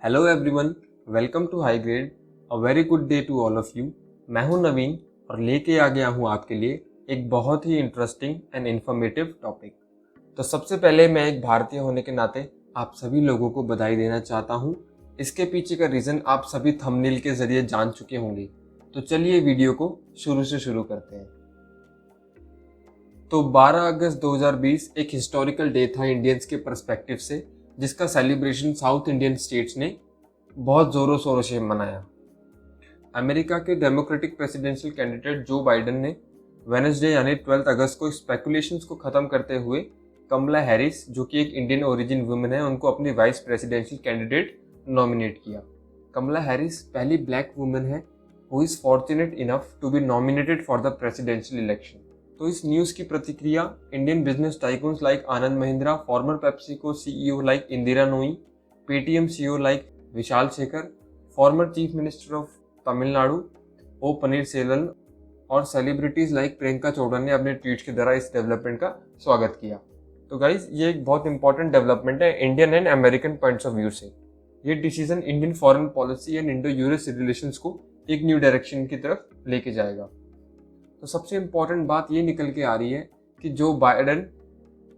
Hello everyone, welcome to high grade. A very good day to all of you. मैं हूं नवीन और लेके आ गया हूं आपके लिए एक बहुत ही इंटरेस्टिंग एंड इन्फॉर्मेटिव टॉपिक। तो सबसे पहले मैं एक भारतीय होने के नाते आप सभी लोगों को बधाई देना चाहता हूं। इसके पीछे का रीज़न आप सभी थंबनेल के ज़रिए जान चुके होंगे। तो चलिए वीडियो को शुरू से शुरू करते हैं। तो 12 अगस्त 2020 एक हिस्टोरिकल डे था इंडियंस के पर्सपेक्टिव से, जिसका सेलिब्रेशन साउथ इंडियन स्टेट्स ने बहुत ज़ोरों शोरों से मनाया। अमेरिका के democratic presidential candidate Joe Biden ने वेडनेसडे यानी 12 अगस्त को स्पेकुलेशंस को ख़त्म करते हुए कमला हैरिस, जो कि एक इंडियन ओरिजिन वुमेन है, उनको अपनी वाइस प्रेसिडेंशियल कैंडिडेट नॉमिनेट किया। कमला हैरिस पहली ब्लैक वुमेन है who is fortunate enough to be nominated for the presidential election. तो इस न्यूज़ की प्रतिक्रिया Indian business tycoons like Anand Mahindra, former PepsiCo CEO like Indra Nooyi, Paytm CEO like Vishal Shekhar, former chief minister of Tamil Nadu O Panneerselvam और celebrities like Priyanka Chopra ने अपने tweet के द्वारा इस डेवलपमेंट का स्वागत किया। तो गाइज, ये एक बहुत इंपॉर्टेंट डेवलपमेंट है Indian and American points of view से। ये decision Indian foreign policy and Indo US relations को एक न्यू डायरेक्शन की तरफ लेके जाएगा। तो सबसे इम्पॉर्टेंट बात ये निकल के आ रही है कि जो बाइडेन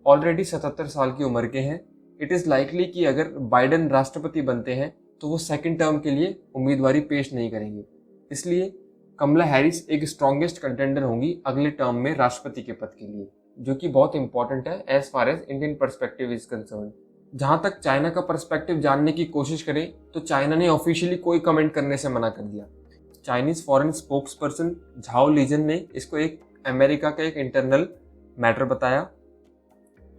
ऑलरेडी 77 साल की उम्र के हैं, इट इज़ लाइकली कि अगर बाइडेन राष्ट्रपति बनते हैं तो वो सेकंड टर्म के लिए उम्मीदवारी पेश नहीं करेंगे। इसलिए कमला हैरिस एक स्ट्रॉन्गेस्ट कंटेंडर होंगी अगले टर्म में राष्ट्रपति के पद के लिए, जो कि बहुत इंपॉर्टेंट है as far as Indian perspective is concern. जहाँ तक चाइना का पर्सपेक्टिव जानने की कोशिश करें तो चाइना ने ऑफिशियली कोई कमेंट करने से मना कर दिया। Chinese foreign spokes person Zhao Lijian ने इसको एक अमेरिका का एक इंटरनल मैटर बताया।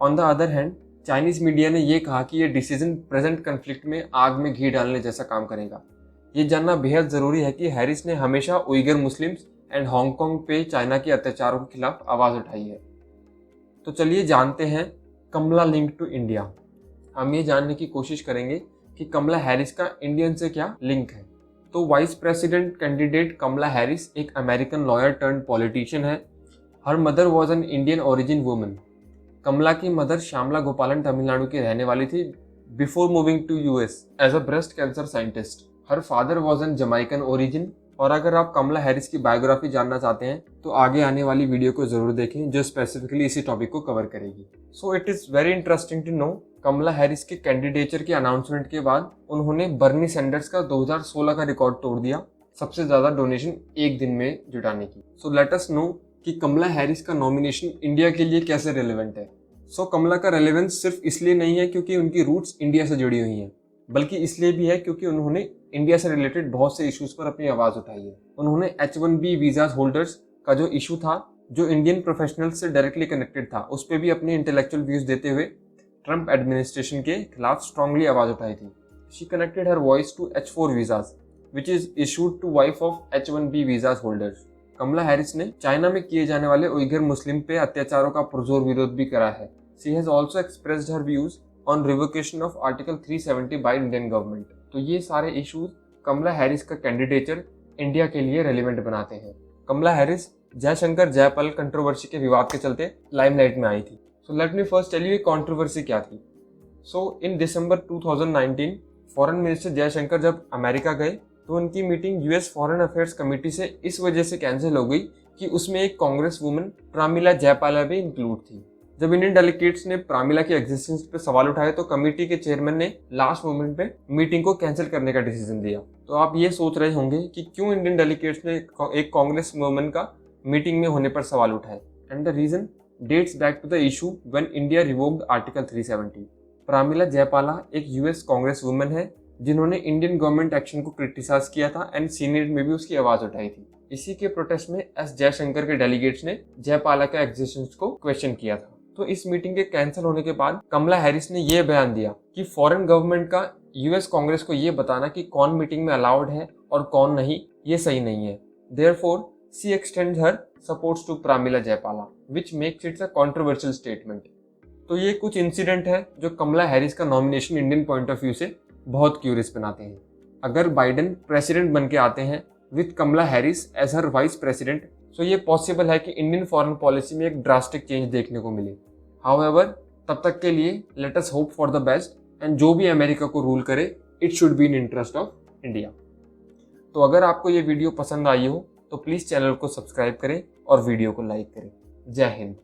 On the other hand, Chinese media ने यह कहा कि यह डिसीजन प्रेजेंट कन्फ्लिक्ट में आग में घी डालने जैसा काम करेगा। ये जानना बेहद ज़रूरी है कि हैरिस ने हमेशा उइगर मुस्लिम्स एंड हांगकांग पे चाइना के अत्याचारों के खिलाफ आवाज़ उठाई है। तो चलिए जानते हैं कमला लिंक टू इंडिया। हम ये जानने की कोशिश करेंगे कि कमला हैरिस का इंडियन से क्या लिंक है। तो vice president candidate Kamala Harris एक अमेरिकन लॉयर टर्न पॉलिटिशियन है। Her mother was an Indian origin woman. Kamala की मदर श्यामला गोपालन तमिलनाडु की रहने वाली थी before moving to US as a breast cancer scientist. Her father was an Jamaican origin. और अगर आप कमला हैरिस की बायोग्राफी जानना चाहते हैं तो आगे आने वाली वीडियो को जरूर देखें जो स्पेसिफिकली इसी टॉपिक को कवर करेगी। So it is very interesting to know, Kamala Harris के कैंडिडेचर के अनाउंसमेंट के बाद उन्होंने बर्नी सैंडर्स का 2016 का रिकॉर्ड तोड़ दिया, सबसे ज़्यादा डोनेशन एक दिन में जुटाने की। सो लेट अस नो कि कमला हैरिस का नॉमिनेशन इंडिया के लिए कैसे रेलेवेंट है। सो कमला का रेलेवेंस सिर्फ इसलिए नहीं है क्योंकि उनकी रूट्स इंडिया से जुड़ी हुई हैं, बल्कि इसलिए भी है क्योंकि उन्होंने इंडिया से रिलेटेड बहुत से इश्यूज पर अपनी आवाज़ उठाई है। उन्होंने H1B वीज़ाज होल्डर्स का जो इशू था, जो इंडियन प्रोफेशनल्स से डायरेक्टली कनेक्टेड था, उस पर भी अपने इंटेलेक्चुअल व्यूज देते हुए ट्रंप एडमिनिस्ट्रेशन के खिलाफ स्ट्रांगली आवाज़ उठाई थी। She connected her voice to H4 visas which is issued to wife of H1B visas holders. Kamala Harris ने चाइना में किए जाने वाले उइगर मुस्लिम पे अत्याचारों का पुरजोर विरोध भी करा है। She has also expressed her views on revocation of article 370 by Indian government. तो ये सारे इश्यूज कमला हैरिस का कैंडिडेचर इंडिया के लिए रेलिवेंट बनाते हैं। Kamala Harris Jaishankar Jayapal controversy के विवाद के चलते लाइमलाइट में आई थी। So let me first tell you ये कंट्रोवर्सी क्या थी। So in December 2019 foreign minister Jaishankar जब अमेरिका गए तो उनकी meeting US foreign affairs committee से इस वजह से कैंसिल हो गई कि उसमें एक कांग्रेस वुमन प्रामिला जयपाला भी इंक्लूड थी। जब इंडियन डेलीगेट्स ने प्रामिला के एग्जिस्टेंस पे सवाल उठाए तो कमेटी के चेयरमैन ने लास्ट मोमेंट पे मीटिंग को कैंसिल करने का डिसीजन दिया। तो आप ये सोच रहे होंगे कि क्यों इंडियन डेलीगेट्स ने एक कांग्रेस वुमन का मीटिंग में होने पर सवाल उठाए, and the reason dates back to the issue when India revoked article 370। Pramila Jayapal एक यूएस कांग्रेस वुमन है जिन्होंने इंडियन गवर्नमेंट एक्शन को क्रिटिसाइज किया था एंड सीनेट में भी उसकी आवाज उठाई थी। इसी के प्रोटेस्ट में एस जयशंकर के डेलीगेट्स ने जयपाला का एग्जिस्टेंस को क्वेश्चन किया था। तो इस मीटिंग के कैंसिल होने के बाद कमला हैरिस ने यह बयान दिया कि फॉरेन गवर्नमेंट का यूएस कांग्रेस को यह बताना कि कौन मीटिंग में अलाउड है और कौन नहीं, ये सही नहीं है। Therefore she extends her supports to Pramila Jayapal which makes it's a controversial statement. तो ये कुछ इंसिडेंट है जो कमला हैरिस का nomination Indian point of view से बहुत क्यूरियस बनाते हैं। अगर बाइडेन प्रेसिडेंट बन के आते हैं with Kamala Harris as her vice president, so ये पॉसिबल है कि इंडियन फॉरेन पॉलिसी में एक ड्रास्टिक चेंज देखने को मिले। हाउएवर, तब तक के लिए let us hope for the best, and जो भी अमेरिका को रूल करे it should be in interest of India. तो अगर आपको ये वीडियो पसंद आई हो तो प्लीज़ चैनल को सब्सक्राइब करें और वीडियो को लाइक करें। जय हिंद।